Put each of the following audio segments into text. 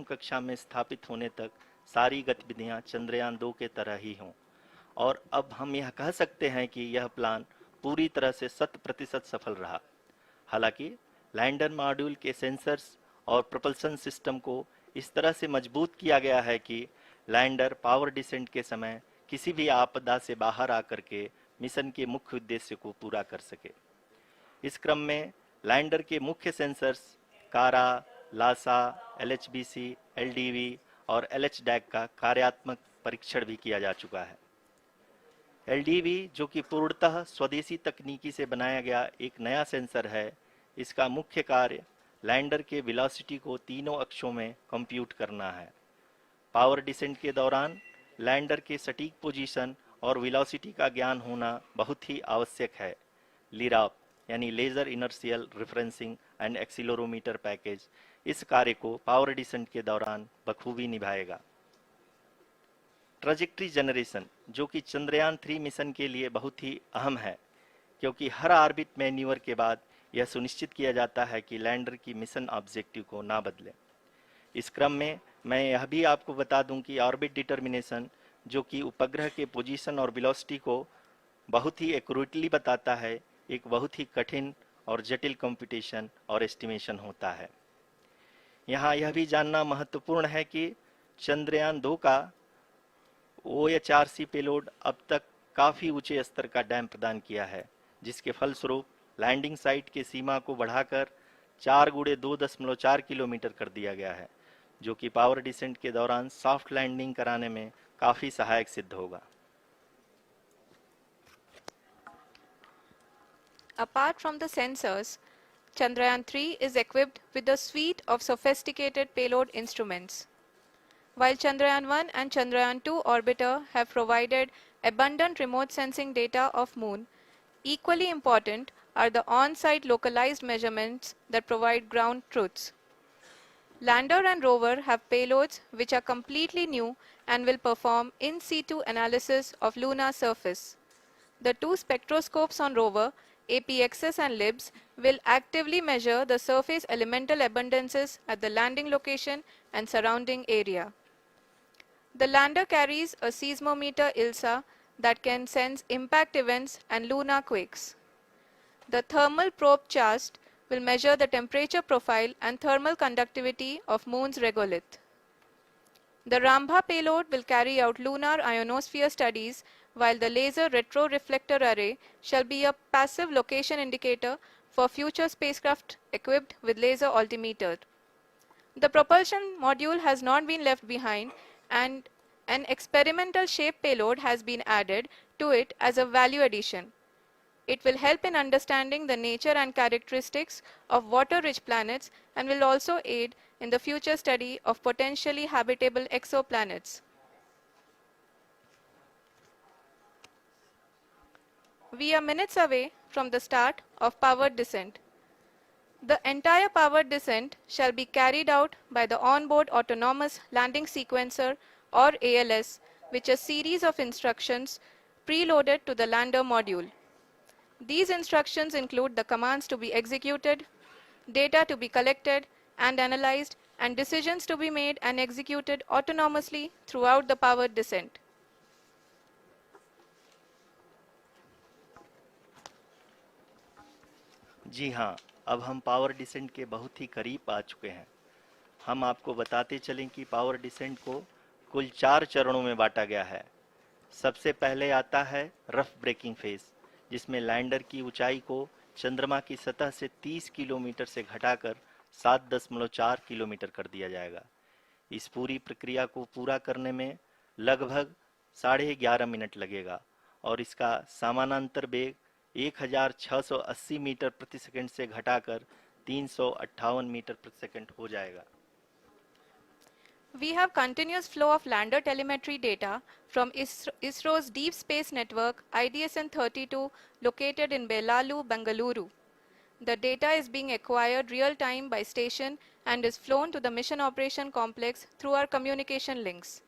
कक्षा में स्थापित होने तक सारी गतिविधियां चंद्रयान 2 के तरह ही हों। और अब हम यह कह सकते हैं कि यह प्लान पूरी तरह से 100% सफल रहा। हालांकि लैंडर मॉड्यूल के सेंसर्स और propulsion सिस्टम को इस तरह से मजबूत किया गया है कि लैंडर पावर डिसेंट के समय किसी भी आपदा से बाहर आकर के मिशन के मुख्य उद्देश्य को पूरा कर सके। इस क्रम में लैंडर के मुख्य सेंसर्स कारा, लासा, LHBC, LDV और LHDAC का कार्यात्मक परीक्षण भी किया जा चुका है। LDV, जो कि पूर्णतः स्वदेशी तकनीकी से बनाया गया एक नया सेंसर है, इसका मुख्य कार्य लैंडर के वेलोसिटी को तीनों अक्षों में कंप्यूट करना है। पावर डिसेंट के दौरान लैंडर के सटीक पोजीशन और वेलोसिटी का ज्ञान होना बहुत ही आवश्यक है। लिराप यानी laser inertial referencing and accelerometer package इस कार्य को पावर डिसेंट के दौरान बखूबी निभाएगा। ट्रैजेक्टरी जनरेशन, जो कि चंद्रयान 3 मिशन के लिए बहुत ही अहम है, क्योंकि हर ऑर्बिट मैन्यूवर के बाद यह सुनिश्चित किया जाता है कि लैंडर की मिशन ऑब्जेक्टिव को ना बदले। इस क्रम में मैं यह भी आपको बता दूं कि ऑर्बिट डिटर्मिनेशन, जो कि उपग्रह के पोजीशन और वेलोसिटी को बहुत ही एक्यूरेटली बताता है, एक बहुत ही कठिन और जटिल कंप्यूटेशन और एस्टिमेशन होता है। यहाँ यह भी जानना महत्वपूर्ण है कि चंद्रयान 2 का OHRC पेलोड अब तक काफ़ी ऊंचे स्तर का डैम प्रदान किया है, जिसके फलस्वरूप लैंडिंग साइट के सीमा को बढ़ाकर 4 × 2.4 किलोमीटर कर दिया गया है, जो कि पावर डिसेंट के दौरान सॉफ्ट लैंडिंग कराने में काफ़ी सहायक सिद्ध होगा। Apart from the sensors, Chandrayaan 3 is equipped with a suite of sophisticated payload instruments. While Chandrayaan 1 and Chandrayaan 2 orbiter have provided abundant remote sensing data of Moon, equally important are the on-site localized measurements that provide ground truths. Lander and rover have payloads which are completely new and will perform in situ analysis of lunar surface. The two spectroscopes on rover, APXS and LIBS, will actively measure the surface elemental abundances at the landing location and surrounding area. The lander carries a seismometer ILSA that can sense impact events and lunar quakes. The thermal probe CHAST will measure the temperature profile and thermal conductivity of Moon's regolith. The Rambha payload will carry out lunar ionosphere studies, while the laser retroreflector array shall be a passive location indicator for future spacecraft equipped with laser altimeter. The propulsion module has not been left behind, and an experimental shape payload has been added to it as a value addition. It will help in understanding the nature and characteristics of water-rich planets and will also aid in the future study of potentially habitable exoplanets. We are minutes away from the start of powered descent. The entire powered descent shall be carried out by the onboard autonomous landing sequencer, or ALS, which is a series of instructions preloaded to the lander module. These instructions include the commands to be executed, data to be collected and analyzed, and decisions to be made and executed autonomously throughout the powered descent. जी हाँ, अब हम power descent के बहुत ही करीब आ चुके हैं। हम आपको बताते चलें कि पावर डिसेंट को कुल 4 चरणों में बांटा गया है। सबसे पहले आता है रफ ब्रेकिंग फेज, जिसमें लैंडर की ऊंचाई को चंद्रमा की सतह से 30 किलोमीटर से घटाकर 7.4 किलोमीटर कर दिया जाएगा। इस पूरी प्रक्रिया को पूरा करने में लगभग 11.5 मिनट लगेगा और इसका समानांतर वेग 1680 मीटर प्रति सेकंड से घटाकर 358 मीटर प्रति सेकंड हो जाएगा। We have continuous flow of lander telemetry data from ISRO's Deep Space Network IDSN-32 located in Belalu, Bengaluru. The data is being acquired real-time by station and is flown to the Mission Operation Complex through our communication links.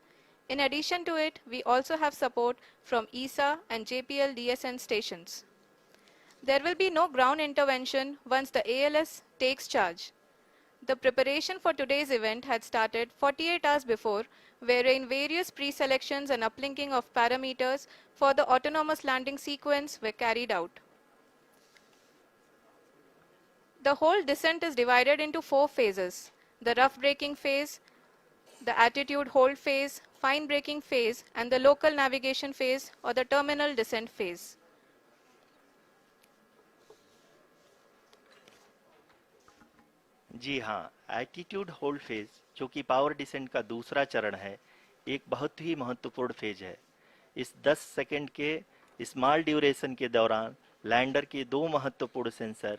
In addition to it, we also have support from ESA and JPL DSN stations. There will be no ground intervention once the ALS takes charge. The preparation for today's event had started 48 hours before, wherein various pre-selections and uplinking of parameters for the autonomous landing sequence were carried out. The whole descent is divided into 4 phases: the rough braking phase, the attitude hold phase, fine braking phase, and the local navigation phase or the terminal descent phase. जी हाँ, attitude hold phase, जो कि power descent का दूसरा चरण है, एक बहुत ही महत्वपूर्ण फेज है। इस 10 सेकंड के स्मॉल ड्यूरेशन के दौरान लैंडर के दो महत्वपूर्ण सेंसर,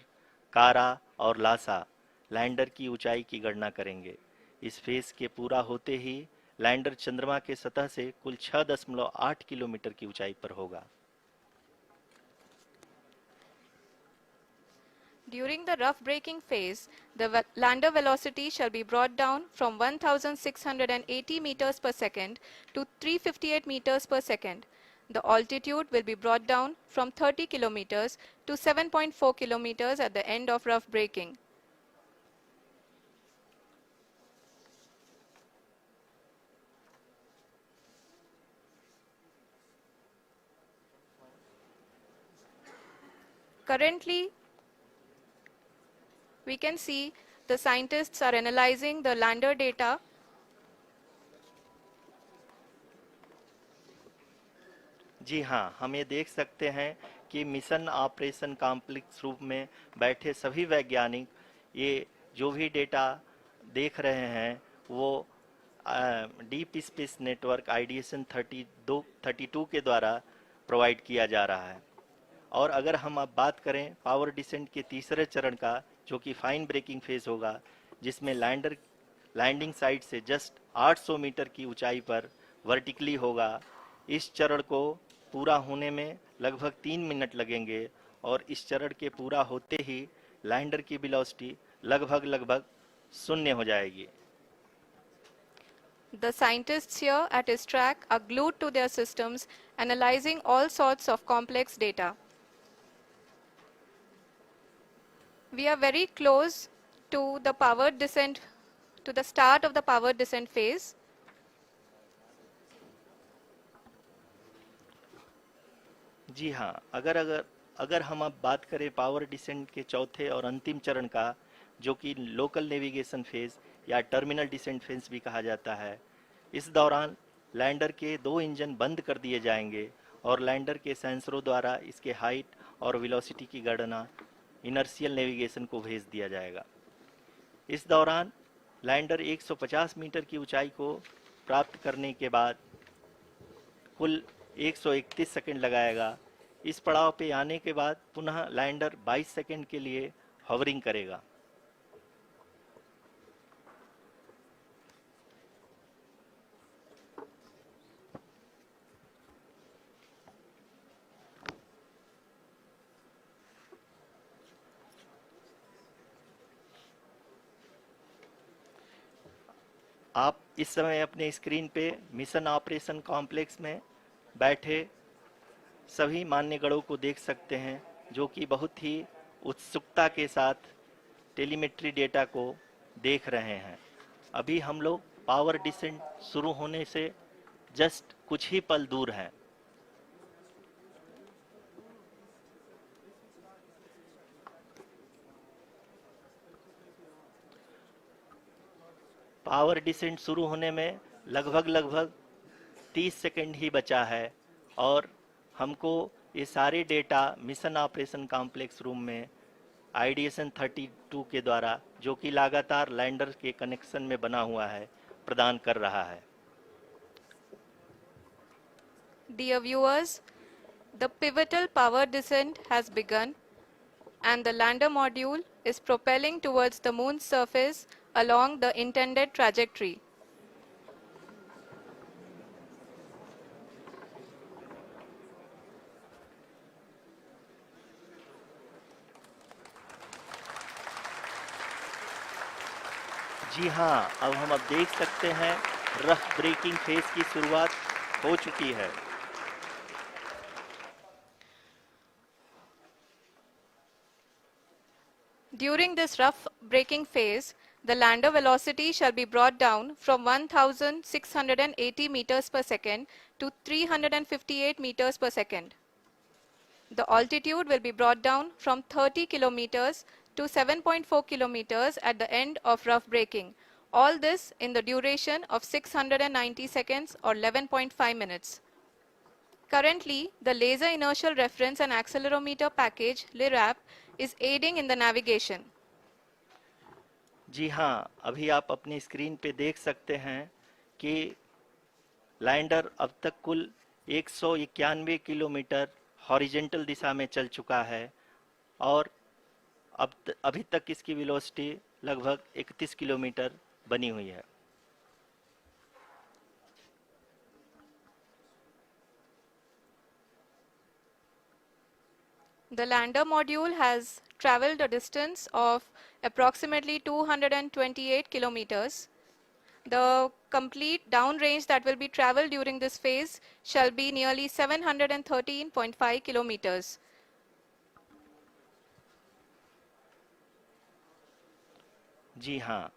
कारा और लासा, लैंडर की ऊंचाई की गणना करेंगे। इस फेज के पूरा होते ही लैंडर चंद्रमा के सतह से कुल 6.8 किलोमीटर की ऊंचाई पर होगा। During the rough braking phase, the lander velocity shall be brought down from 1680 meters per second to 358 meters per second. The altitude will be brought down from 30 kilometers to 7.4 kilometers at the end of rough braking. Currently, we can see the scientists are analyzing the lander data. जी हाँ, हम ये देख सकते हैं कि mission operation complex रूप में बैठे सभी वैज्ञानिक ये जो भी डेटा देख रहे हैं वो डीप स्पेस नेटवर्क आईडीएसन 32 के द्वारा प्रोवाइड किया जा रहा है। और अगर हम अब बात करें पावर डिसेंट के तीसरे चरण का, जो कि फाइन ब्रेकिंग फेज होगा, जिसमें लैंडिंग साइट से जस्ट 800 मीटर की ऊंचाई पर वर्टिकली होगा। इस चरण को पूरा होने में लगभग 3 मिनट लगेंगे और इस चरण के पूरा होते ही लैंडर की वेलोसिटी लगभग शून्य हो जाएगी। The scientists here at ISRO are glued to their systems, analyzing all sorts of complex data. We are very close to the powered descent, to the start of the powered descent phase. जी हाँ, अगर हम अब बात करें power descent के चौथे और अंतिम चरण का, जो कि लोकल नेविगेशन फेज या टर्मिनल डिसेंट फेज भी कहा जाता है, इस दौरान लैंडर के दो इंजन बंद कर दिए जाएंगे और लैंडर के सेंसरों द्वारा इसके हाइट और वेलोसिटी की गणना इनर्शियल नेविगेशन को भेज दिया जाएगा। इस दौरान लैंडर 150 मीटर की ऊंचाई को प्राप्त करने के बाद कुल 131 सेकंड लगाएगा। इस पड़ाव पे आने के बाद पुनः लैंडर 22 सेकंड के लिए हवरिंग करेगा। आप इस समय अपने स्क्रीन पे मिशन ऑपरेशन कॉम्प्लेक्स में बैठे सभी मान्यगणों को देख सकते हैं, जो कि बहुत ही उत्सुकता के साथ टेलीमेट्री डेटा को देख रहे हैं। अभी हम लोग पावर डिसेंट शुरू होने से जस्ट कुछ ही पल दूर हैं। पावर डिसेंट शुरू होने में लगभग 30 सेकंड ही बचा है और हमको ये सारे data mission operation complex room में आईडीएसन 32 के द्वारा, जो कि लगातार लैंडर के कनेक्शन में बना हुआ है, प्रदान कर रहा है। Dear viewers, the pivotal power descent has begun and the lander module is propelling towards the moon's surface along the intended trajectory. जी हाँ, अब हम देख सकते हैं रफ ब्रेकिंग फेज की शुरुआत हो चुकी है। During this rough braking phase, The lander velocity shall be brought down from 1680 meters per second to 358 meters per second. The altitude will be brought down from 30 kilometers to 7.4 kilometers at the end of rough braking. All this in the duration of 690 seconds or 11.5 minutes. Currently, the Laser Inertial Reference and Accelerometer package (LIRAP) is aiding in the navigation. जी हाँ, अभी आप अपनी screen पे देख सकते हैं कि lander अब तक कुल 191 किलोमीटर हॉरिजेंटल दिशा में चल चुका है और अभी तक इसकी वेलोसिटी लगभग 31 किलोमीटर बनी हुई है। The lander module has traveled a distance of approximately 228 kilometers. The complete downrange that will be traveled during this phase shall be nearly 713.5 kilometers. जी हाँ,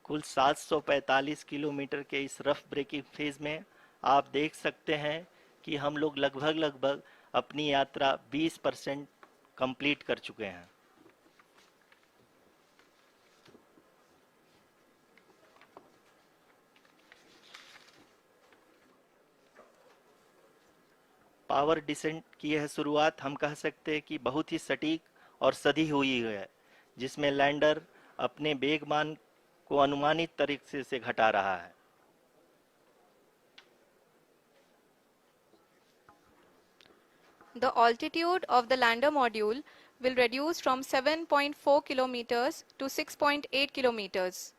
कुल 745 किलोमीटर के इस रफ ब्रेकिंग फेज में आप देख सकते हैं कि हम लोग लगभग अपनी यात्रा 20% कंप्लीट कर चुके हैं। पावर डिसेंट की यह शुरुआत हम कह सकते हैं कि बहुत ही सटीक और सधी हुई है, जिसमें लैंडर अपने वेगमान को अनुमानित तरीके से घटा रहा है। The altitude of the lander module will reduce from 7.4 kilometers to 6.8 kilometers.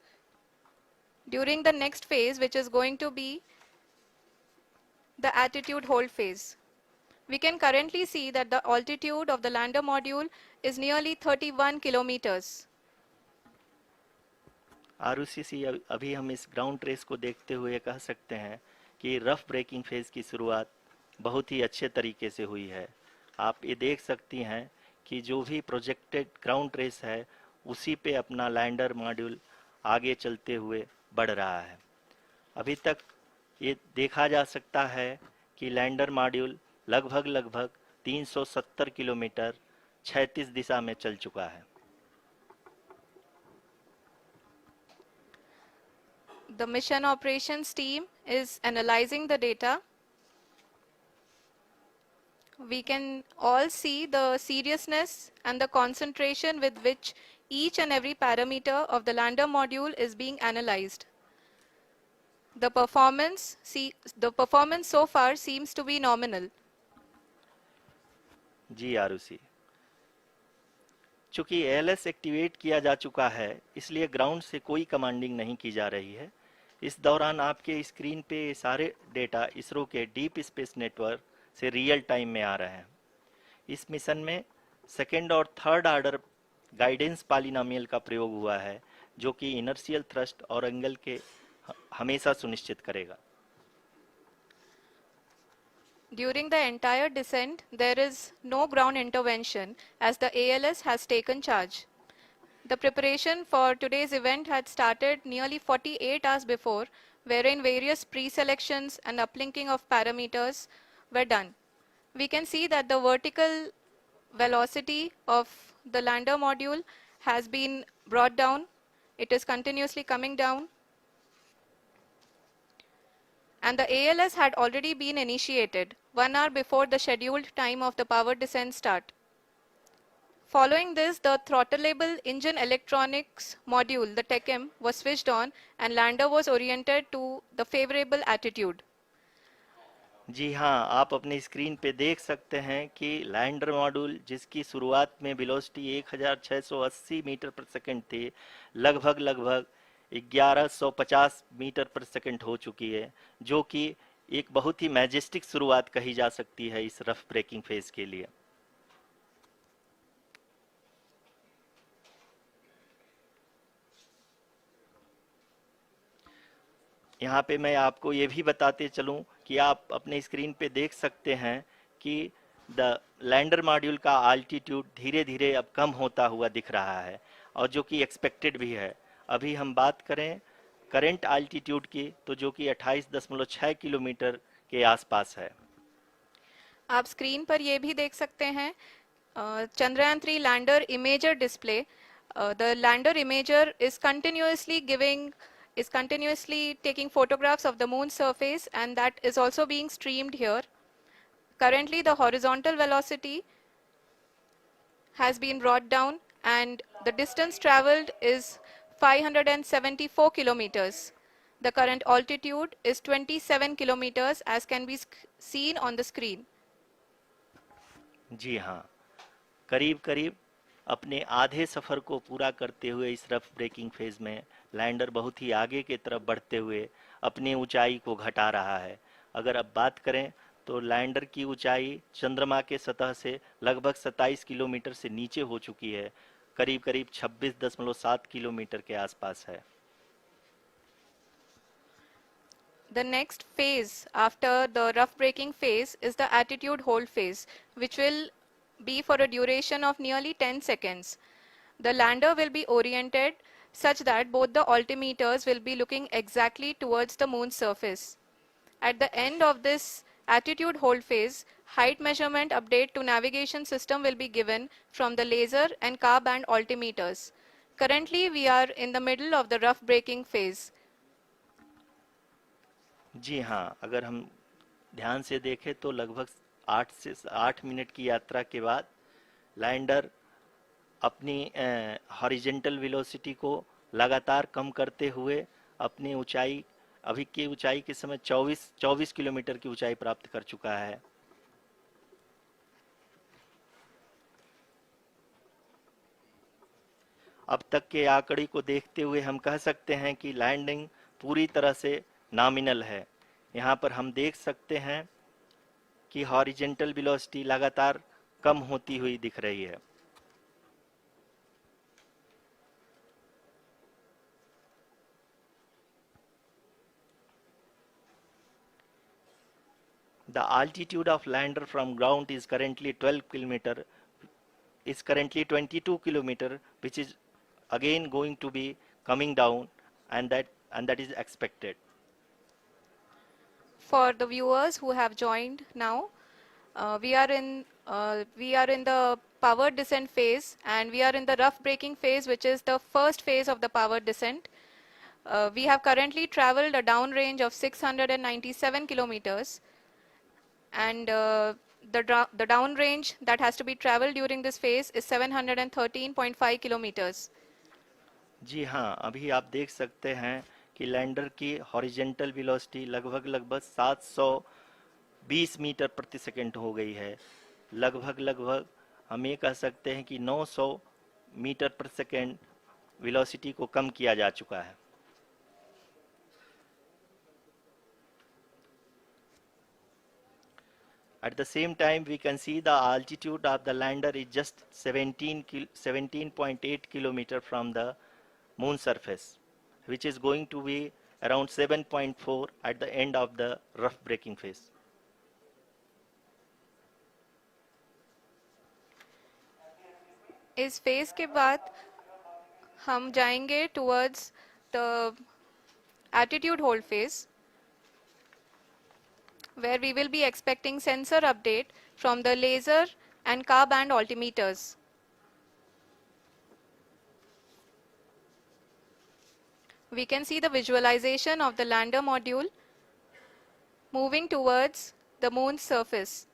During the next phase, which is going to be the attitude hold phase. We can currently see that the altitude of the lander module is nearly 31 kilometers. Arushi, अभी हम इस ground race को देखते हुए कह सकते हैं कि रफ ब्रेकिंग फेज की शुरुआत बहुत ही अच्छे तरीके से हुई है। आप ये देख सकती हैं कि जो भी प्रोजेक्टेड ग्राउंड रेस है उसी पे अपना लैंडर मॉड्यूल आगे चलते हुए बढ़ रहा है। अभी तक ये देखा जा सकता है कि लैंडर मॉड्यूल लगभग 370 किलोमीटर 36 दिशा में चल चुका है। The mission operations team is analyzing the data. We can all see the seriousness and the concentration with which each and every parameter of the lander module is being analyzed. The performance so far seems to be nominal. जी आरुषि, चूंकि ALS activate किया जा चुका है इसलिए ground से कोई commanding नहीं की जा रही है। इस दौरान आपके स्क्रीन पे सारे डेटा इसरो के डीप स्पेस नेटवर्क से रियल टाइम में आ रहे हैं। इस मिशन में सेकेंड और थर्ड ऑर्डर गाइडेंस पॉलिनोमियल का प्रयोग हुआ है, जो कि इनर्शियल थ्रस्ट और एंगल के हमेशा सुनिश्चित करेगा। During the entire descent, there is no ground intervention as the ALS has taken charge. The preparation for today's event had started nearly 48 hours before, wherein various pre-selections and uplinking of parameters were done. We can see that the vertical velocity of the lander module has been brought down. It is continuously coming down. And the ALS had already been initiated 1 hour before the scheduled time of the power descent start. Following this, the throttleable engine electronics module, the TECM, was switched on and lander was oriented to the favorable attitude. जी हाँ, आप अपनी screen पे देख सकते हैं कि lander module जिसकी शुरुआत में वेलोसिटी 1680 मीटर पर सेकंड थी, लगभग 1150 मीटर पर सेकंड हो चुकी है, जो कि एक बहुत ही मैजेस्टिक शुरुआत कही जा सकती है इस रफ ब्रेकिंग फेज के लिए। यहाँ पे मैं आपको ये भी बताते चलूँ कि आप अपने स्क्रीन पे देख सकते हैं कि द लैंडर मॉड्यूल का अल्टीट्यूड धीरे धीरे अब कम होता हुआ दिख रहा है, और जो कि एक्सपेक्टेड भी है। अभी हम बात करें करंट आल्टीट्यूड की, तो जो कि 28.6 किलोमीटर के आसपास है। आप स्क्रीन पर ये भी देख सकते हैं Chandrayaan 3 lander imager display. The lander imager is continuously taking photographs of the moon's surface, and that is also being streamed here. Currently, the horizontal velocity has been brought down, and the distance traveled is 574 kilometers. The current altitude is 27 kilometers, as can be seen on the screen. जी हाँ, करीब करीब अपने आधे सफ़र को पूरा करते हुए इस रफ ब्रेकिंग फेज में लैंडर बहुत ही आगे की तरफ बढ़ते हुए अपनी ऊंचाई को घटा रहा है। अगर अब बात करें तो लैंडर की ऊंचाई चंद्रमा के सतह से लगभग 27 किलोमीटर से नीचे हो चुकी है, करीब करीब 26.7 किलोमीटर के आसपास है। The next phase after the rough braking phase is the attitude hold phase, which will be for a duration of nearly 10 seconds. The lander will be oriented such that both the altimeters will be looking exactly towards the moon's surface. At the end of this attitude hold phase, height measurement update to navigation system will be given from the laser and car band altimeters. Currently, we are in the middle of the rough braking phase. जी हाँ, अगर हम ध्यान से देखें तो लगभग 8 minute की यात्रा के बाद लैंडर अपनी हॉरिजेंटल वेलोसिटी को लगातार कम करते हुए अपनी ऊंचाई, अभी की ऊंचाई के समय 24 किलोमीटर की ऊंचाई प्राप्त कर चुका है। अब तक के आंकड़े को देखते हुए हम कह सकते हैं कि लैंडिंग पूरी तरह से नॉमिनल है। यहाँ पर हम देख सकते हैं कि हॉरिजेंटल वेलोसिटी लगातार कम होती हुई दिख रही है। The altitude of lander from ground is currently 22 kilometer, which is again going to be coming down, and that is expected. For the viewers who have joined now, we are in the power descent phase, and we are in the rough braking phase, which is the first phase of the power descent. We have currently traveled a downrange of 697 kilometers, and the downrange that has to be traveled during this phase is 713.5 kilometers. जी हाँ, अभी आप देख सकते हैं कि lander की horizontal velocity लगभग 720 metre प्रति सेकंड हो गई है। लगभग हम ये कह सकते हैं कि 900 मीटर प्रति सेकंड वेलोसिटी को कम किया जा चुका है। At the same time, we can see the altitude of the lander is just 17.8 kilometer from the moon surface, which is going to be around 7.4 at the end of the rough braking phase. इस phase के बाद हम जाएंगे towards the attitude hold phase, where we will be expecting sensor update from the laser and car band altimeters. We can see the visualization of the lander module moving towards the moon's surface.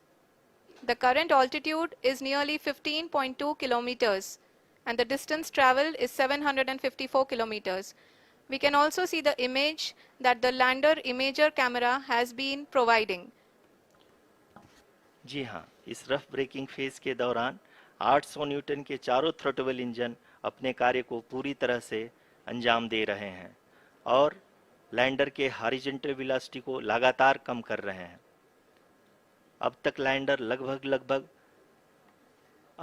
The current altitude is nearly 15.2 kilometers, and the distance traveled is 754 kilometers. We can also see the image that the lander imager camera has been providing. जी हाँ, इस rough breaking phase के दौरान 800 Newton के चारों throttle engine अपने कार्य को पूरी तरह से अंजाम दे रहे हैं और लैंडर के हॉरिजॉन्टल वेलोसिटी को लगातार कम कर रहे हैं। अब तक लैंडर लगभग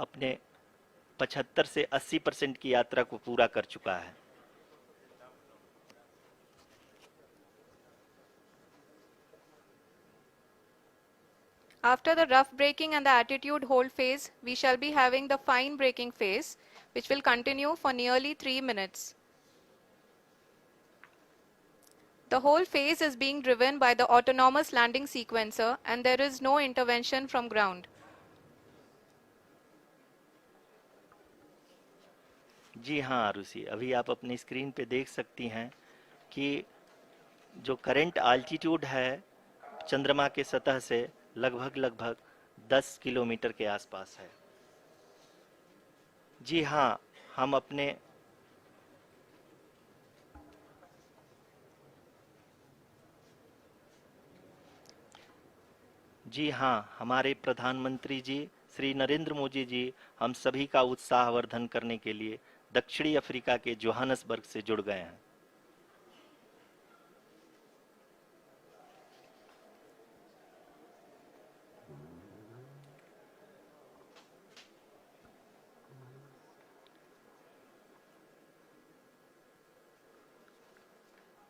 अपने 75 से 80% की यात्रा को पूरा कर चुका है। After the rough braking and the attitude hold phase, we shall be having the fine braking phase, which will continue for nearly 3 minutes. The whole phase is being driven by the autonomous landing sequencer and there is no intervention from ground. जी हाँ आरुषि, अभी आप अपनी screen पे देख सकती हैं कि जो करंट आल्टीट्यूड है चंद्रमा के सतह से लगभग लगभग 10 किलोमीटर के आसपास है। जी हाँ, हम अपने जी हाँ, हमारे प्रधानमंत्री जी श्री नरेंद्र मोदी जी हम सभी का उत्साहवर्धन करने के लिए दक्षिणी अफ्रीका के जोहानसबर्ग से जुड़ गए हैं।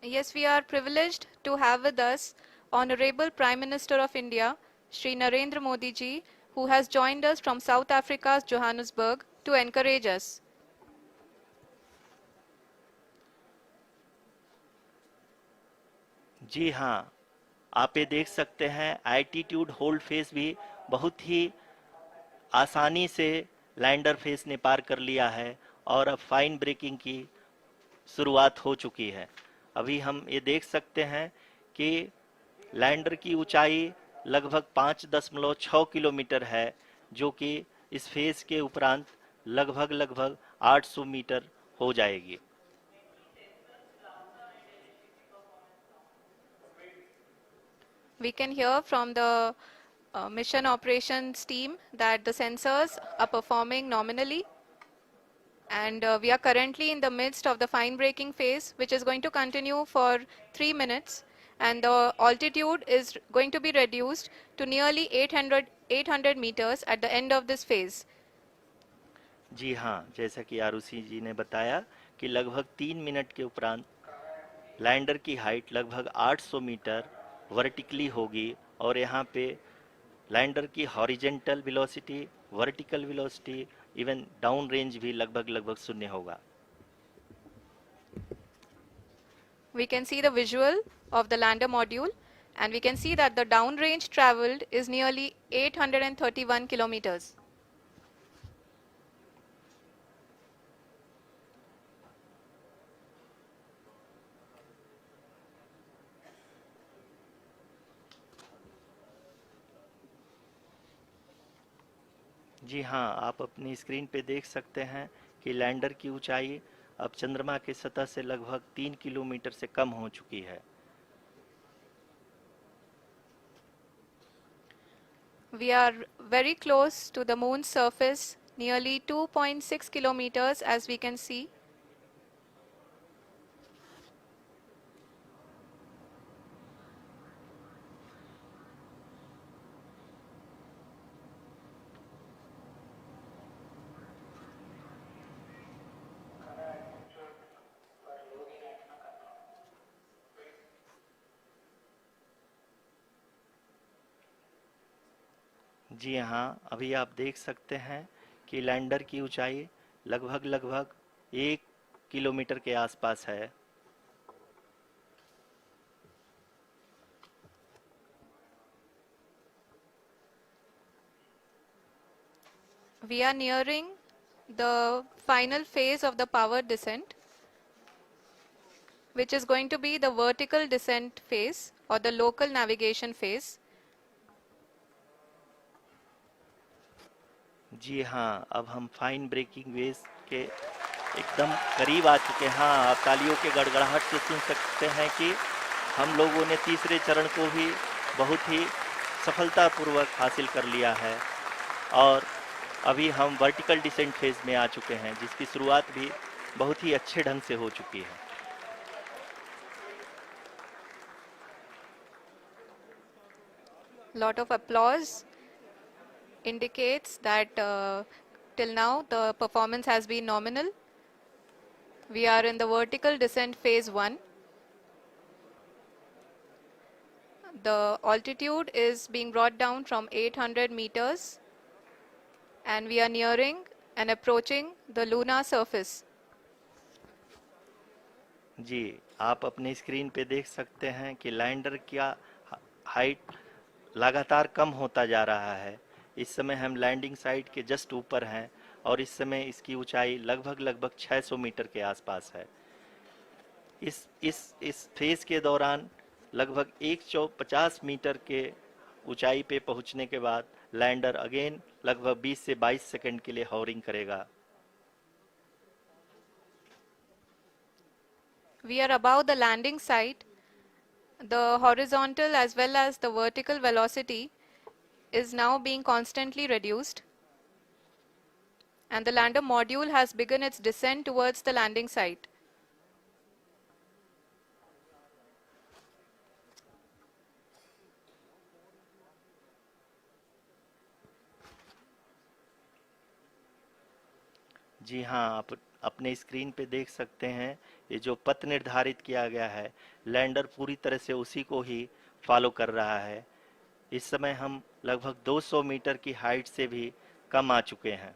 Yes, we are privileged to have with us Honorable Prime Minister of India, Shri Narendra Modi ji, who has joined us from South Africa's Johannesburg to encourage us. जी हाँ, आप ये देख सकते हैं एल्टीट्यूड होल्ड फेस भी बहुत ही आसानी से लैंडर फेस ने पार कर लिया है और अब फाइन ब्रेकिंग की शुरुआत हो चुकी है। अभी हम ये देख सकते हैं कि लैंडर की ऊंचाई लगभग 5.6 किलोमीटर है, जो कि इस फेज के उपरांत लगभग लगभग 800 मीटर हो जाएगी। We can hear from the mission operations team that the sensors are performing nominally and we are currently in the midst of the fine braking phase, which is going to continue for 3 minutes and the altitude is going to be reduced to nearly 800 meters at the end of this phase. जी हाँ, जैसा कि आरुषि जी ने बताया कि लगभग 3 minute के उपरांत lander की हाइट लगभग 800 मीटर वर्टिकली होगी और यहाँ पे लैंडर की horizontal velocity, vertical velocity, even down range भी लगभग लगभग शून्य होगा। We can see the visual of the lander module and we can see that the downrange traveled is nearly 831 kilometers. जी हाँ, आप अपनी स्क्रीन पे देख सकते हैं कि लैंडर की ऊंचाई अब चंद्रमा की सतह से लगभग 3 किलोमीटर से कम हो चुकी है। We are very close to the moon's surface, nearly 2.6 kilometers as we can see. जी हाँ, अभी आप देख सकते हैं कि लैंडर की ऊंचाई लगभग लगभग 1 किलोमीटर के आसपास है। We are nearing the final phase of the power descent, which is going to be the vertical descent phase or the local navigation phase. जी हाँ, अब हम फाइन ब्रेकिंग वेव के एकदम करीब आ चुके हैं। हाँ, आप तालियों के गड़गड़ाहट से सुन सकते हैं कि हम लोगों ने तीसरे चरण को भी बहुत ही सफलतापूर्वक हासिल कर लिया है और अभी हम वर्टिकल डिसेंट फेज में आ चुके हैं, जिसकी शुरुआत भी बहुत ही अच्छे ढंग से हो चुकी है। Lot of applause indicates that till now the performance has been nominal. We are in the vertical descent phase 1. The altitude is being brought down from 800 meters and we are nearing and approaching the lunar surface. जी, आप अपने screen पे देख सकते हैं कि lander का height लगातार कम होता जा रहा है। इस समय हम लैंडिंग साइट के जस्ट ऊपर हैं और इस समय इसकी ऊंचाई लगभग 600 मीटर के आसपास है। इस फेज के दौरान लगभग 150 मीटर के ऊंचाई पे पहुंचने के बाद लैंडर अगेन लगभग 20 से 22 सेकंड के लिए हॉवरिंग करेगा। We are above the landing site. The horizontal as well as the vertical velocity is now being constantly reduced, and the lander module has begun its descent towards the landing site. जी हाँ, आप अपने screen पे देख सकते हैं ये जो पथ निर्धारित किया गया है, लैंडर पूरी तरह से उसी को ही फॉलो कर रहा है। इस समय हम लगभग 200 मीटर की हाइट से भी कम आ चुके हैं।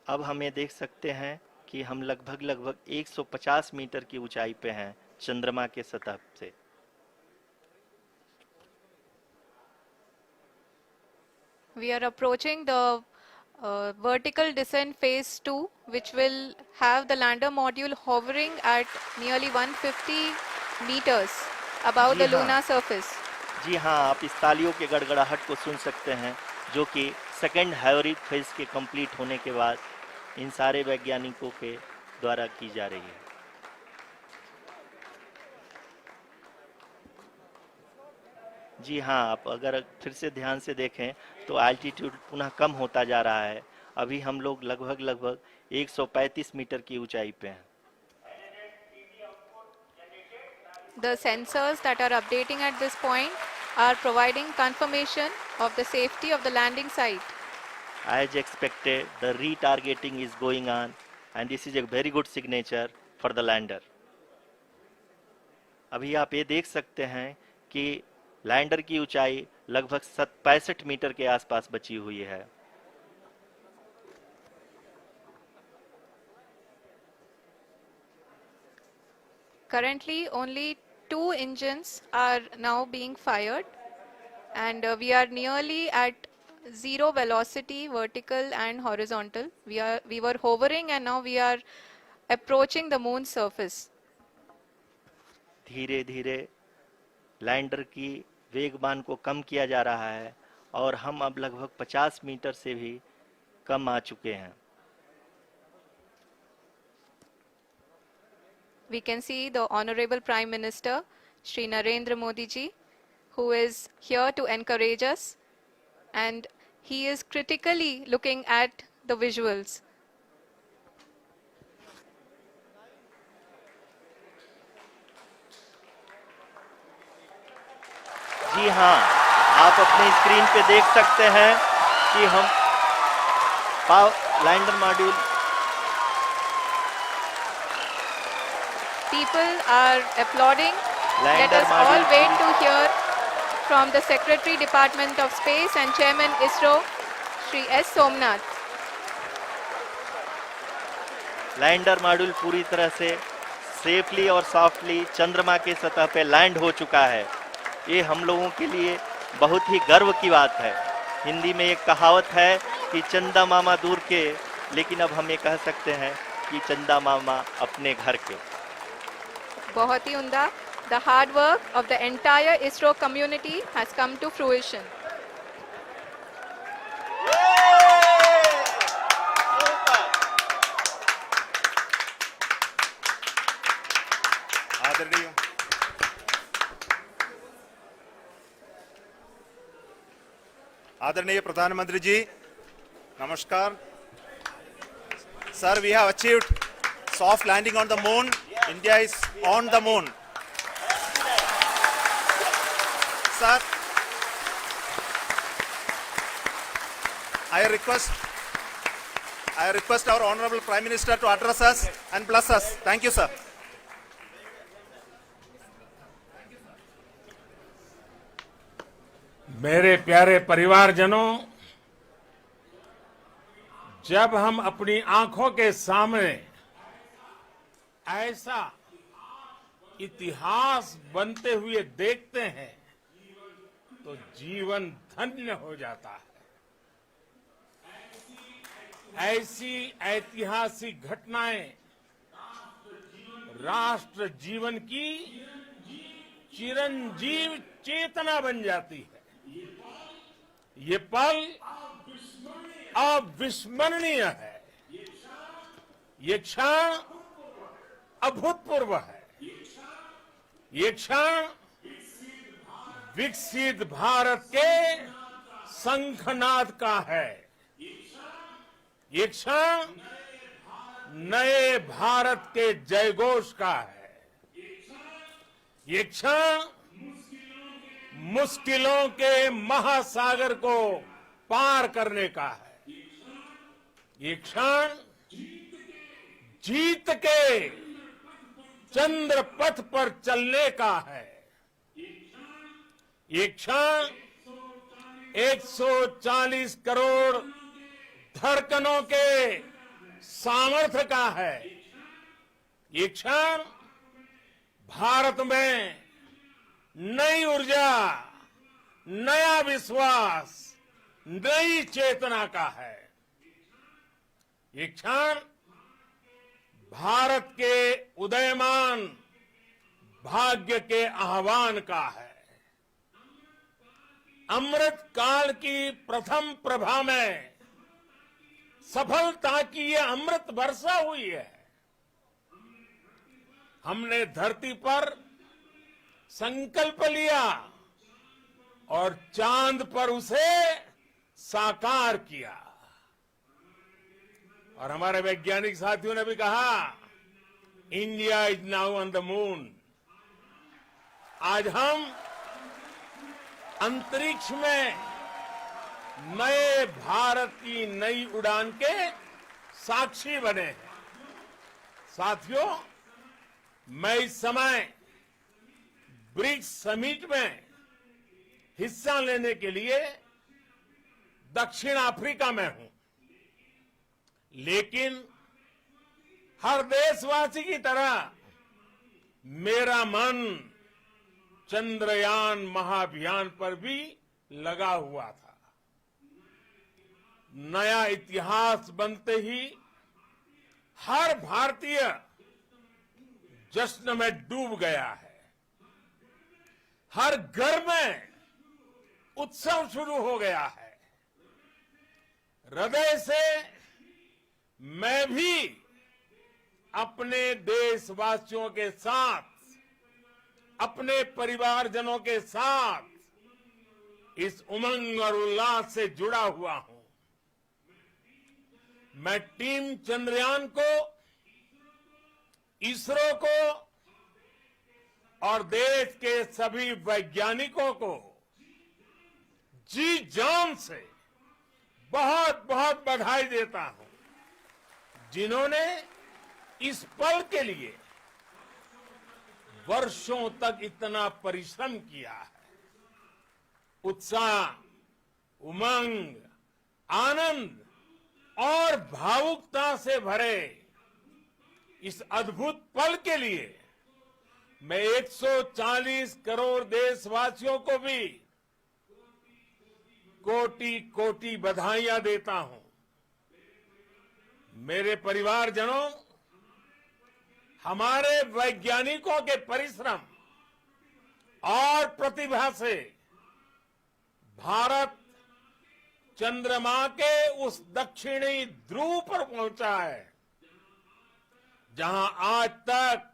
अब हम ये देख सकते हैं कि हम लगभग 150 मीटर की ऊंचाई पे हैं चंद्रमा के सतह से। We are approaching the vertical descent phase 2, which will have the lander module hovering at nearly 150 meters above ji the हाँ, lunar surface. जी हाँ, आप इस तालियों के गड़गड़ाहट को सुन सकते हैं जो कि सेकंड हैवरिक फेज के कंप्लीट होने के बाद इन सारे वैज्ञानिकों के द्वारा की जा रही है। जी हाँ, आप अगर फिर से ध्यान से देखें तो एल्टीट्यूड पुनः कम होता जा रहा है। अभी हम लोग लगभग 135 मीटर की ऊंचाई पे हैं। The sensors that are updating at this point are providing confirmation of the safety of the landing site. As expected, the retargeting is going on and this is a very good signature for the lander. अभी आप ये देख सकते हैं कि lander की ऊंचाई लगभग 65 मीटर के आसपास बची हुई है। Currently, only 2 engines are now being fired, and we are nearly at zero velocity, vertical and horizontal. We were hovering, and now we are approaching the moon's surface. धीरे धीरे लैंडर की वेगमान को कम किया जा रहा है और हम अब लगभग 50 मीटर से भी कम आ चुके हैं। We can see the Honorable Prime Minister, Shri Narendra Modi ji, who is here to encourage us, and he is critically looking at the visuals. जी हाँ, आप अपने स्क्रीन पे देख सकते हैं कि हम lander module People are applauding. Let lander us all module wait to hear from the Secretary Department of Space and Chairman ISRO, Shri S. Somnath. Lander module पूरी तरह से सेफली और सॉफ्टली चंद्रमा के सतह पे लैंड हो चुका है। ये हम लोगों के लिए बहुत ही गर्व की बात है। हिंदी में एक कहावत है कि चंदा मामा दूर के, लेकिन अब हम ये कह सकते हैं कि चंदा मामा अपने घर के। बहुत ही उम्दा. The hard work of the entire ISRO community has come to fruition. आदरणीय आदरणीय प्रधानमंत्री जी, नमस्कार. Sir, we have achieved soft landing on the moon. India is on the moon. Sir, I request our Honorable Prime Minister to address us and bless us. Thank you, sir. मेरे प्यारे परिवारजनों, जब हम अपनी आंखों के सामने ऐसा इतिहास बनते हुए देखते हैं तो जीवन धन्य हो जाता है। ऐसी ऐतिहासिक घटनाएं राष्ट्र जीवन की चिरंजीव चेतना बन जाती है। ये पल अविस्मरणीय है। ये क्षण अभूतपूर्व है। ये क्षण विकसित भारत के शंखनाद का है। ये क्षण नए भारत के जयघोष का है। ये क्षण मुश्किलों के महासागर को पार करने का है। ये क्षण जीत के चंद्र पथ पर चलने का है। ये क्षण 140 करोड़ धड़कनों के सामर्थ्य का है। ये क्षण भारत में नई ऊर्जा, नया विश्वास, नई चेतना का है। ये क्षण भारत के उदयमान भाग्य के आह्वान का है। अमृत काल की प्रथम प्रभा में सफलता की ये अमृत वर्षा हुई है। हमने धरती पर संकल्प लिया और चांद पर उसे साकार किया। और हमारे वैज्ञानिक साथियों ने भी कहा, India is now on the moon. आज हम अंतरिक्ष में नए भारत की नई उड़ान के साक्षी बने हैं। साथियों, मैं इस समय ब्रिक्स समिट में हिस्सा लेने के लिए दक्षिण अफ्रीका में हूं, लेकिन हर देशवासी की तरह मेरा मन चंद्रयान महाअभियान पर भी लगा हुआ था। नया इतिहास बनते ही हर भारतीय जश्न में डूब गया है। हर घर में उत्सव शुरू हो गया है। हृदय से मैं भी अपने देशवासियों के साथ, अपने परिवारजनों के साथ इस उमंग और उल्लास से जुड़ा हुआ हूं। मैं टीम चंद्रयान को, इसरो को और देश के सभी वैज्ञानिकों को जी जान से बहुत बहुत बधाई देता हूं, जिन्होंने इस पल के लिए वर्षों तक इतना परिश्रम किया है। उत्साह, उमंग, आनंद और भावुकता से भरे इस अद्भुत पल के लिए मैं 140 करोड़ देशवासियों को भी कोटि कोटि बधाइयां देता हूं। मेरे परिवारजनों, हमारे वैज्ञानिकों के परिश्रम और प्रतिभा से भारत चंद्रमा के उस दक्षिणी ध्रुव पर पहुंचा है, जहां आज तक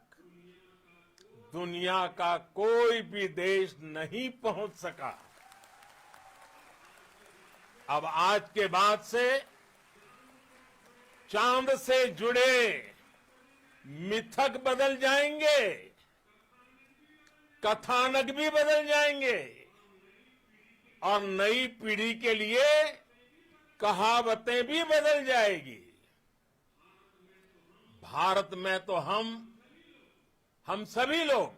दुनिया का कोई भी देश नहीं पहुंच सका। अब आज के बाद से चांद से जुड़े मिथक बदल जाएंगे, कथानक भी बदल जाएंगे और नई पीढ़ी के लिए कहावतें भी बदल जाएगी। भारत में तो हम सभी लोग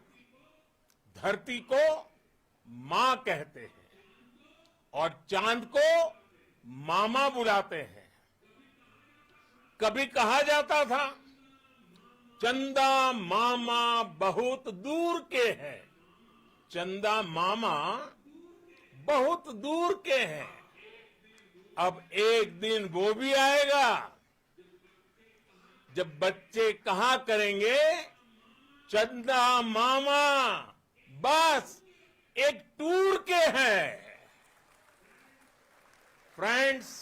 धरती को मां कहते हैं और चांद को मामा बुलाते हैं। कभी कहा जाता था चंदा मामा बहुत दूर के हैं, चंदा मामा बहुत दूर के हैं। अब एक दिन वो भी आएगा जब बच्चे कहा करेंगे चंदा मामा बस एक टूर के हैं। Friends,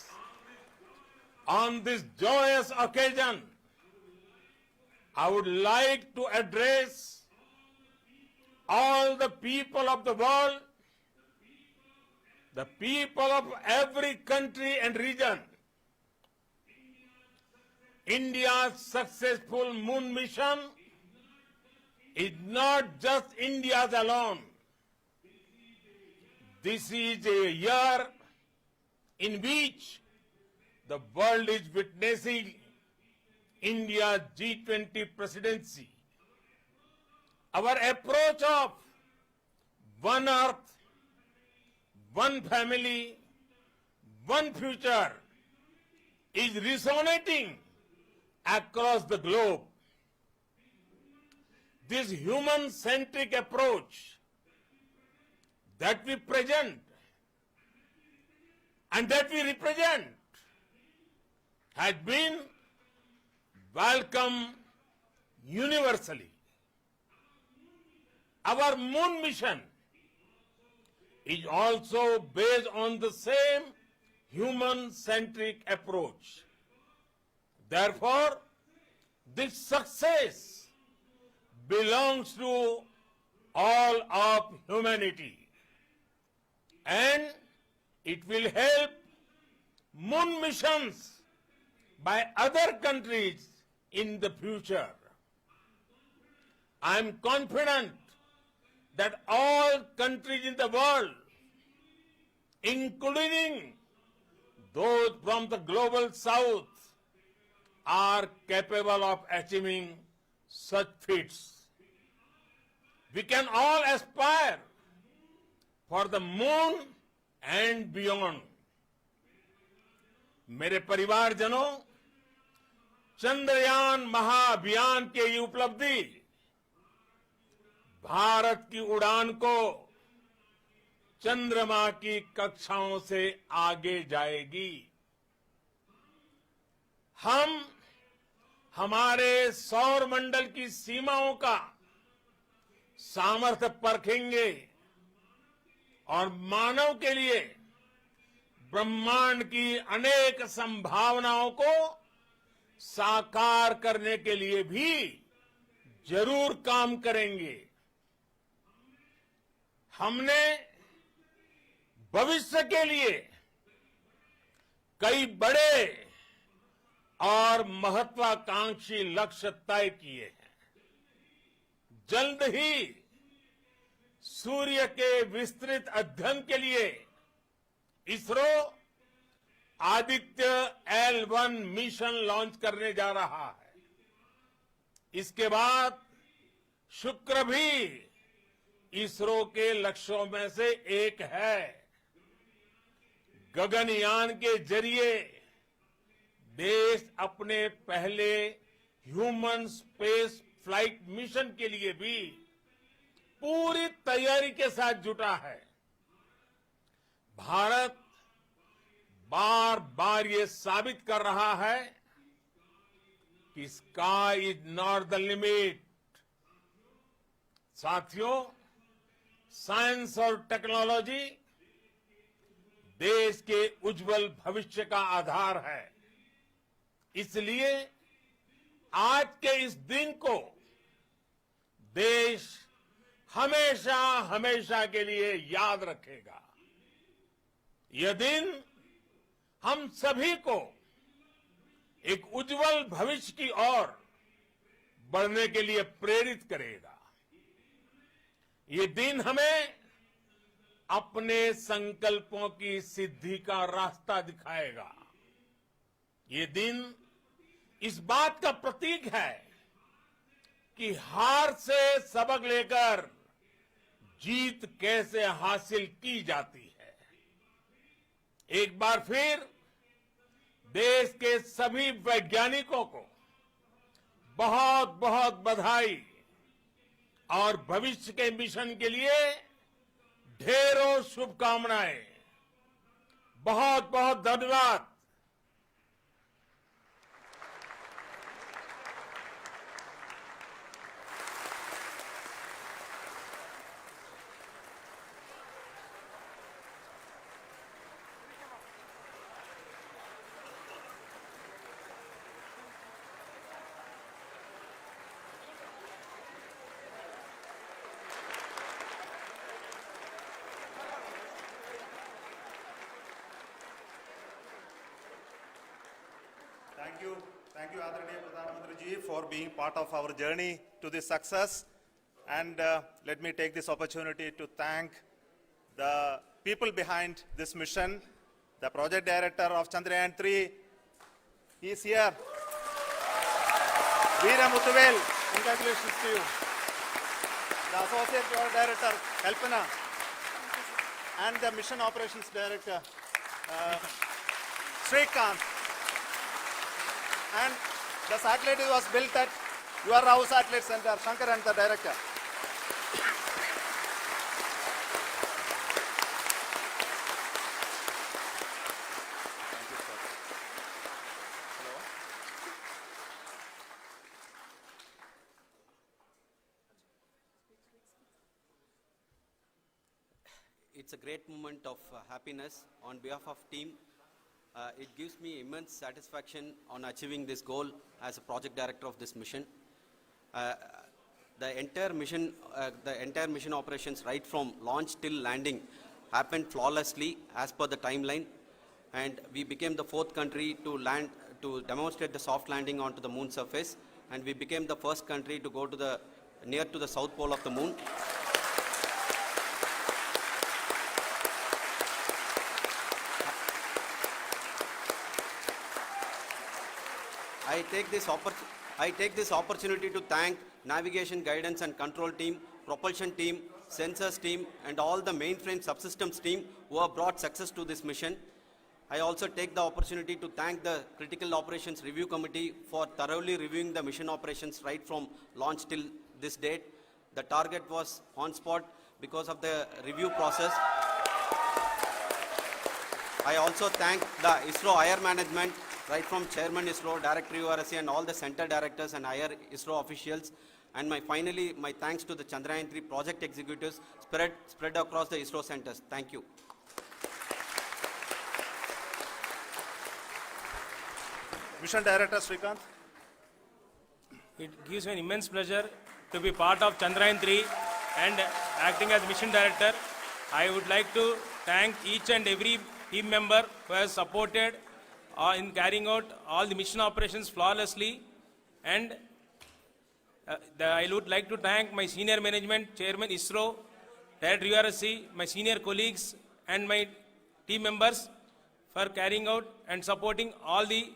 on this joyous occasion, I would like to address all the people of the world, the people of every country and region. India's successful moon mission is not just India's alone. This is a year in which the world is witnessing India's G20 presidency. Our approach of one earth, one family, one future is resonating across the globe. This human-centric approach that we present and that we represent has been welcomed universally. Our moon mission is also based on the same human-centric approach. Therefore, this success belongs to all of humanity, and it will help moon missions by other countries in the future. I am confident that all countries in the world, including those from the global south, are capable of achieving such feats. We can all aspire for the moon and beyond. मेरे परिवारजनों, चंद्रयान महाअभियान के ये उपलब्धि भारत की उड़ान को चंद्रमा की कक्षाओं से आगे जाएगी। हम हमारे सौर मंडल की सीमाओं का सामर्थ्य परखेंगे और मानव के लिए ब्रह्मांड की अनेक संभावनाओं को साकार करने के लिए भी जरूर काम करेंगे। हमने भविष्य के लिए कई बड़े और महत्वाकांक्षी लक्ष्य तय किए हैं। जल्द ही सूर्य के विस्तृत अध्ययन के लिए ISRO Aditya L1 mission launch करने जा रहा है। इसके बाद शुक्र भी इसरो के लक्ष्यों में से एक है। गगनयान के जरिए देश अपने पहले ह्यूमन स्पेस फ्लाइट मिशन के लिए भी पूरी तैयारी के साथ जुटा है। भारत बार बार ये साबित कर रहा है कि sky is not the limit. साथियों, साइंस और टेक्नोलॉजी देश के उज्जवल भविष्य का आधार है। इसलिए आज के इस दिन को देश हमेशा हमेशा के लिए याद रखेगा। यह दिन हम सभी को एक उज्जवल भविष्य की ओर बढ़ने के लिए प्रेरित करेगा। ये दिन हमें अपने संकल्पों की सिद्धि का रास्ता दिखाएगा। ये दिन इस बात का प्रतीक है कि हार से सबक लेकर जीत कैसे हासिल की जाती है। एक बार फिर देश के सभी वैज्ञानिकों को बहुत बहुत बधाई और भविष्य के मिशन के लिए ढेरों शुभकामनाएं। बहुत बहुत धन्यवाद। Thank you, Adranaya Pradhan Mantri ji, for being part of our journey to this success. And let me take this opportunity to thank the people behind this mission, the project director of Chandrayaan 3. He is here. Veera Muthuvel, congratulations to you. The associate project director, Kalpana, and the mission operations director, Srikanth. And the satellite was built at your house satellite center, Shankaran, the director. Thank you, sir. Hello. It's a great moment of happiness on behalf of team. It gives me immense satisfaction on achieving this goal as a project director of this mission. The entire mission operations right from launch till landing happened flawlessly as per the timeline, and we became the 4th country to demonstrate the soft landing onto the moon surface, and we became the first country to go to near to the south pole of the moon. I take this opportunity to thank navigation, guidance and control team, propulsion team, sensors team and all the mainframe subsystems team who have brought success to this mission. I also take the opportunity to thank the Critical Operations Review Committee for thoroughly reviewing the mission operations right from launch till this date. The target was on spot because of the review process. I also thank the ISRO higher management, right from Chairman ISRO, Director URSC and all the center directors and higher ISRO officials. And finally, my thanks to the Chandrayaan 3 project executives spread across the ISRO centers. Thank you. Mission Director Srikanth. It gives me an immense pleasure to be part of Chandrayaan 3 and acting as Mission Director. I would like to thank each and every team member who has supported in carrying out all the mission operations flawlessly, and I would like to thank my senior management, Chairman ISRO, Director URSC, my senior colleagues and my team members for carrying out and supporting all the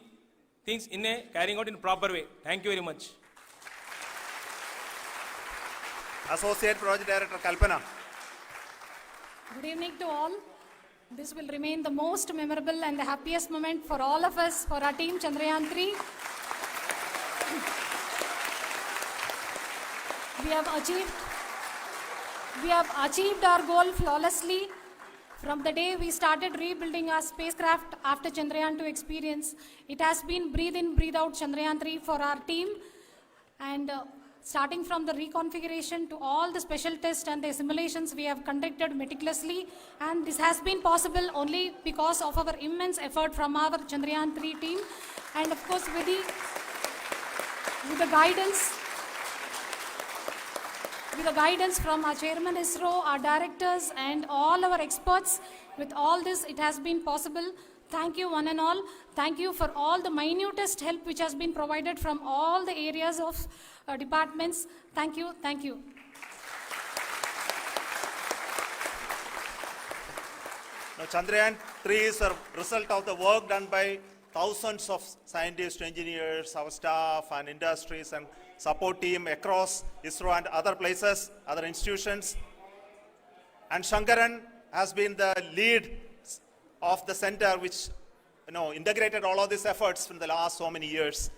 things carrying out in a proper way. Thank you very much. Associate Project Director Kalpana. Good evening to all. This will remain the most memorable and the happiest moment for all of us, for our team Chandrayaan 3. We have achieved our goal flawlessly. From the day we started rebuilding our spacecraft after Chandrayaan 2 experience, it has been breathe in, breathe out Chandrayaan 3 for our team. And starting from the reconfiguration to all the special tests and the simulations we have conducted meticulously, and this has been possible only because of our immense effort from our Chandrayaan 3 team, and of course with the guidance from our Chairman ISRO, our directors and all our experts. With all this, it has been possible. Thank you one and all. Thank you for all the minutest help which has been provided from all the areas of departments. Thank you. Thank you. Now, Chandrayaan 3 is a result of the work done by thousands of scientists, engineers, our staff and industries and support team across ISRO and other places, other institutions. And Shankaran has been the lead of the center which integrated all of these efforts in the last so many years.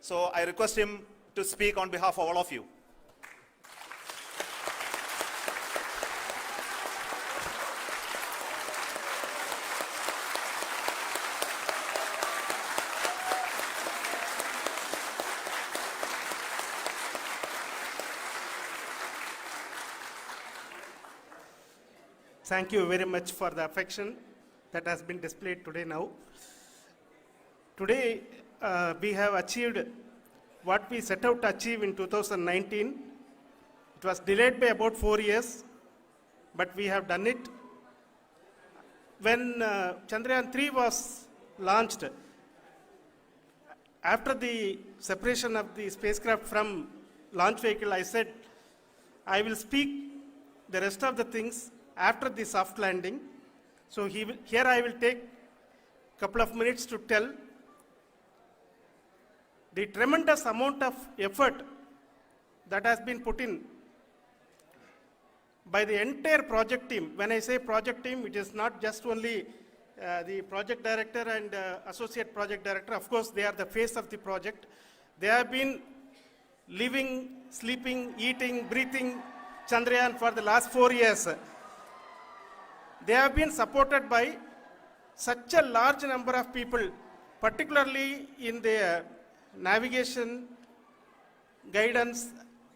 So I request him to speak on behalf of all of you. Thank you very much for the affection that has been displayed today now. Today, we have achieved what we set out to achieve in 2019. It was delayed by about 4 years, but we have done it. When Chandrayaan 3 was launched, after the separation of the spacecraft from launch vehicle, I said, I will speak the rest of the things after the soft landing. So here I will take a couple of minutes to tell the tremendous amount of effort that has been put in by the entire project team. When I say project team, it is not just only the project director and associate project director. Of course, they are the face of the project. They have been living, sleeping, eating, breathing Chandrayaan for the last 4 years. They have been supported by such a large number of people, particularly in the navigation, guidance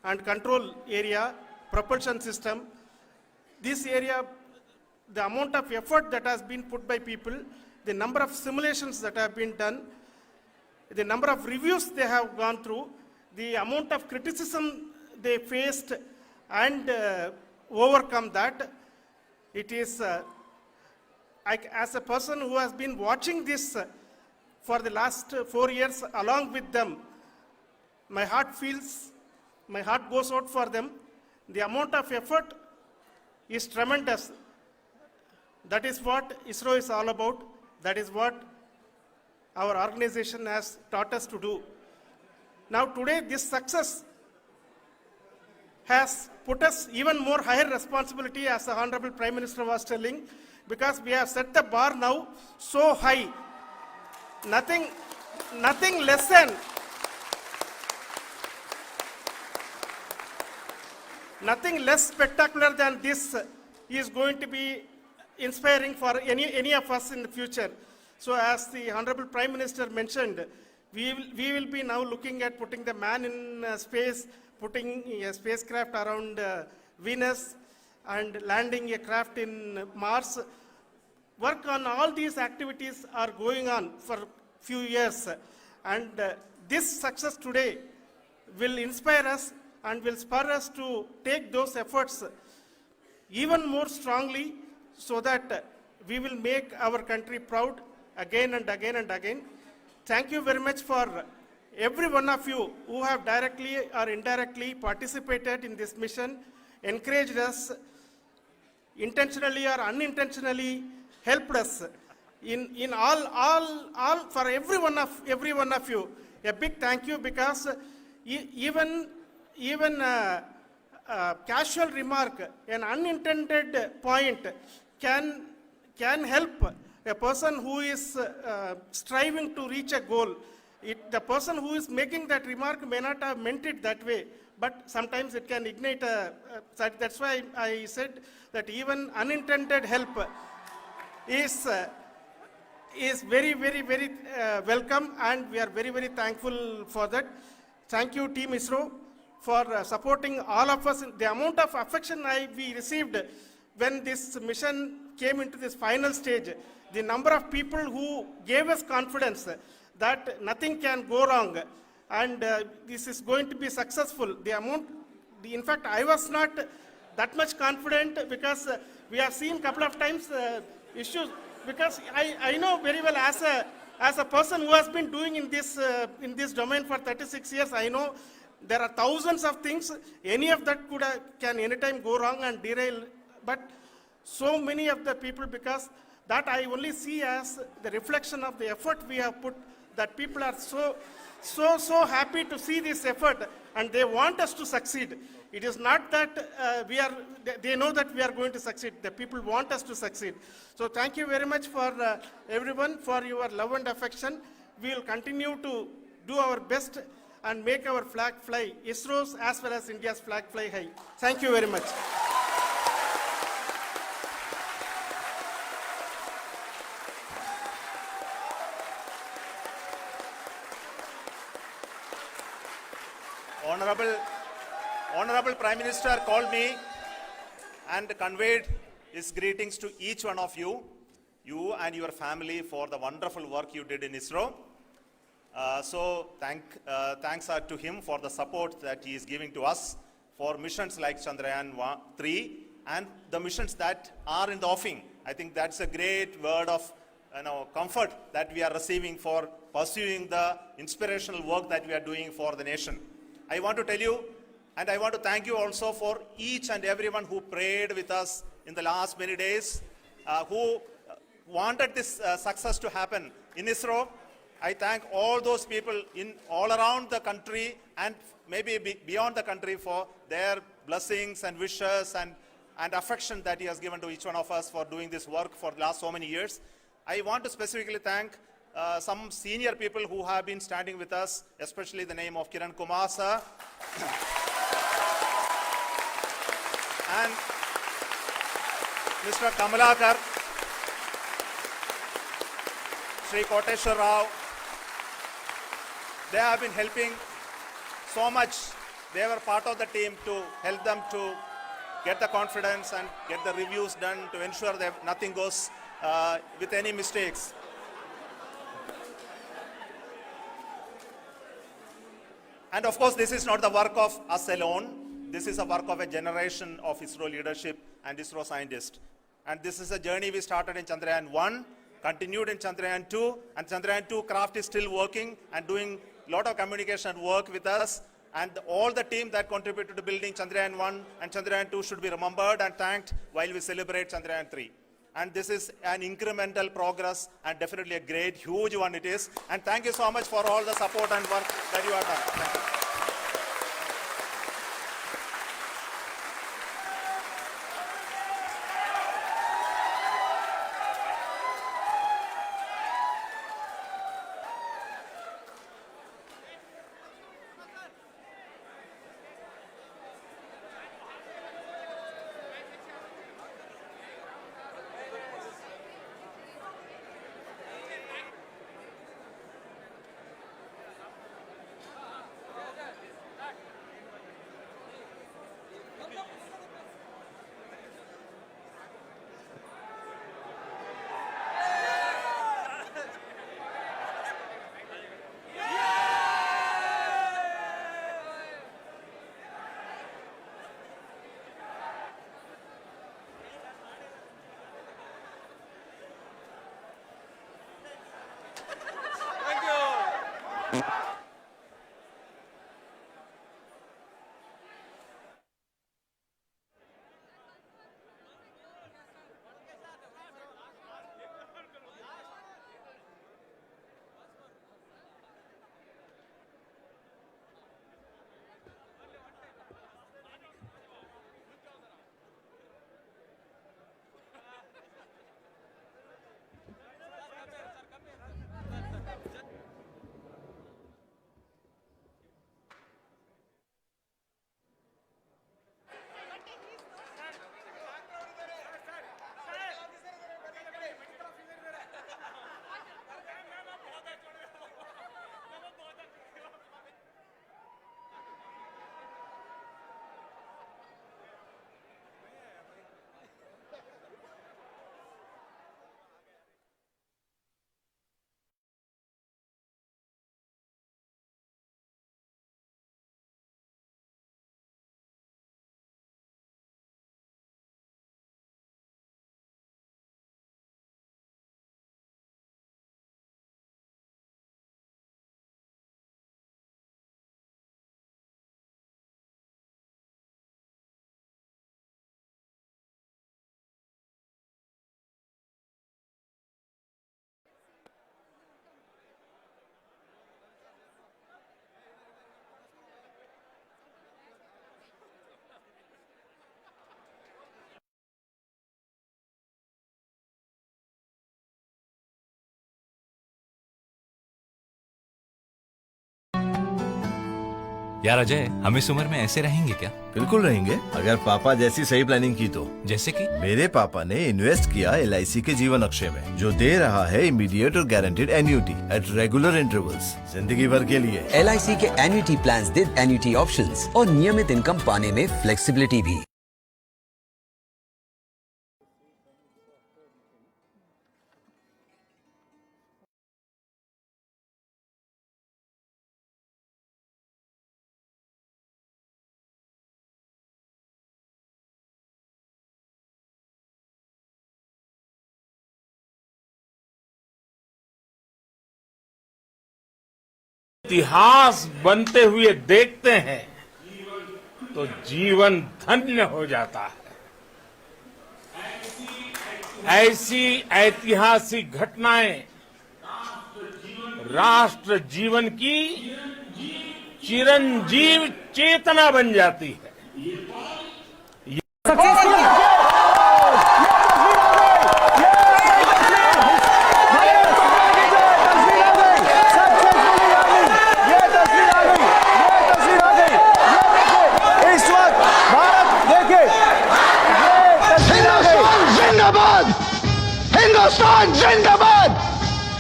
and control area, propulsion system. This area, the amount of effort that has been put by people, the number of simulations that have been done, the number of reviews they have gone through, the amount of criticism they faced and overcome that. It is, as a person who has been watching this for the last 4 years along with them, my heart goes out for them. The amount of effort is tremendous. That is what ISRO is all about. That is what our organization has taught us to do. Now today, this success has put us even more higher responsibility, as the Honorable Prime Minister was telling, because we have set the bar now so high. Nothing less than nothing less spectacular than this is going to be inspiring for any of us in the future. So as the Honorable Prime Minister mentioned, we will be now looking at putting the man in space, putting a spacecraft around Venus and landing a craft in Mars. Work on all these activities are going on for few years, and this success today will inspire us and will spur us to take those efforts even more strongly, so that we will make our country proud again and again and again. Thank you very much for every one of you who have directly or indirectly participated in this mission, encouraged us, intentionally or unintentionally helped us in all for every one of you. A big thank you, because even casual remark, an unintended point can help a person who is striving to reach a goal. The person who is making that remark may not have meant it that way, but sometimes it can ignite that's why I said that even unintended help is very, very, very welcome, and we are very, very thankful for that. Thank you, Team ISRO, for supporting all of us. The amount of affection we received when this mission came into this final stage, the number of people who gave us confidence that nothing can go wrong and this is going to be successful. In fact, I was not that much confident, because we have seen a couple of times issues, because I know very well as a person who has been doing in this domain for 36 years, I know there are thousands of things. Any of that can anytime go wrong and derail, but so many of the people, because that I only see as the reflection of the effort we have put, that people are so happy to see this effort and they want us to succeed. It is not that they know that we are going to succeed. The people want us to succeed. So thank you very much for everyone for your love and affection. We will continue to do our best and make our flag fly, ISRO's as well as India's flag fly high. Thank you very much. Honorable Prime Minister called me and conveyed his greetings to each one of you and your family for the wonderful work you did in ISRO. Thanks are to him for the support that he is giving to us for missions like Chandrayaan 3 and the missions that are in the offing. I think that's a great word of comfort that we are receiving for pursuing the inspirational work that we are doing for the nation. I want to tell you, and I want to thank you also for each and everyone who prayed with us in the last many days, who wanted this success to happen in ISRO. I thank all those people in all around the country and maybe beyond the country for their blessings and wishes and affection that he has given to each one of us for doing this work for the last so many years. I want to specifically thank some senior people who have been standing with us, especially the name of Kiran Kumar sir and Mr. Kamalakar, Sri Koteshwar Rao. They have been helping so much. They were part of the team to help them to get the confidence and get the reviews done to ensure that nothing goes with any mistakes. And of course, this is not the work of us alone. This is a work of a generation of ISRO leadership and ISRO scientists. And this is a journey we started in Chandrayaan 1, continued in Chandrayaan 2, and Chandrayaan 2 craft is still working and doing a lot of communication work with us. And all the team that contributed to building Chandrayaan 1 and Chandrayaan 2 should be remembered and thanked while we celebrate Chandrayaan 3. And this is an incremental progress and definitely a great, huge one it is. And thank you so much for all the support and work that you have done. Thank you. यार अजय, हम इस उम्र में ऐसे रहेंगे क्या? बिल्कुल रहेंगे, अगर पापा जैसी सही प्लानिंग की तो। जैसे कि? मेरे पापा ने इन्वेस्ट किया LIC के जीवन अक्षय में, जो दे रहा है इमीडिएट और guaranteed annuity at regular intervals, जिंदगी भर के लिए। LIC के एन्युटी प्लान्स दे एन्युटी ऑप्शंस और नियमित इनकम पाने में फ्लेक्सिबिलिटी भी। इतिहास बनते हुए देखते हैं तो जीवन धन्य हो जाता है। ऐसी ऐतिहासिक घटनाएं राष्ट्र जीवन की चिरंजीव चेतना बन जाती है। हिंदुस्तान जिंदाबाद,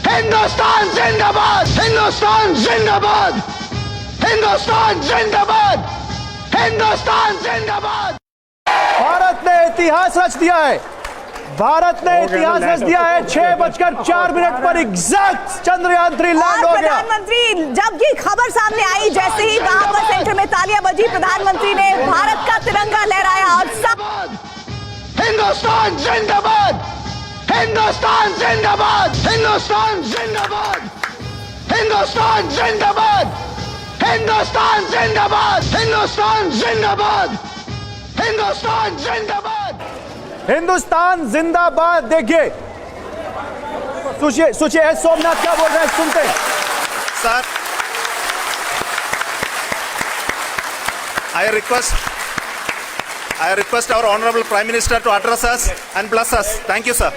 हिंदुस्तान जिंदाबाद, हिंदुस्तान जिंदाबाद, हिंदुस्तान जिंदाबाद, हिंदुस्तान जिंदाबाद। भारत ने इतिहास रच दिया है, भारत ने इतिहास रच दिया है। 6:04 पर एग्जैक्ट चंद्रयान 3 लैंड हो गया। प्रधानमंत्री जब ये खबर सामने आई, जैसे ही वहां पर सेंटर में तालियां बजी, प्रधानमंत्री ने भारत का तिरंगा लहराया और हिंदुस्तान जिंदाबाद, हिंदुस्तान जिंदाबाद, हिंदुस्तान जिंदाबाद, हिंदुस्तान जिंदाबाद, हिंदुस्तान जिंदाबाद, हिंदुस्तान जिंदाबाद, हिंदुस्तान जिंदाबाद, हिंदुस्तान जिंदाबाद। देखिए सोचिए एस सोमनाथ क्या बोल रहे हैं, सुनते हैं। Sir, I request our Honorable Prime Minister to address us and bless us. Thank you, sir.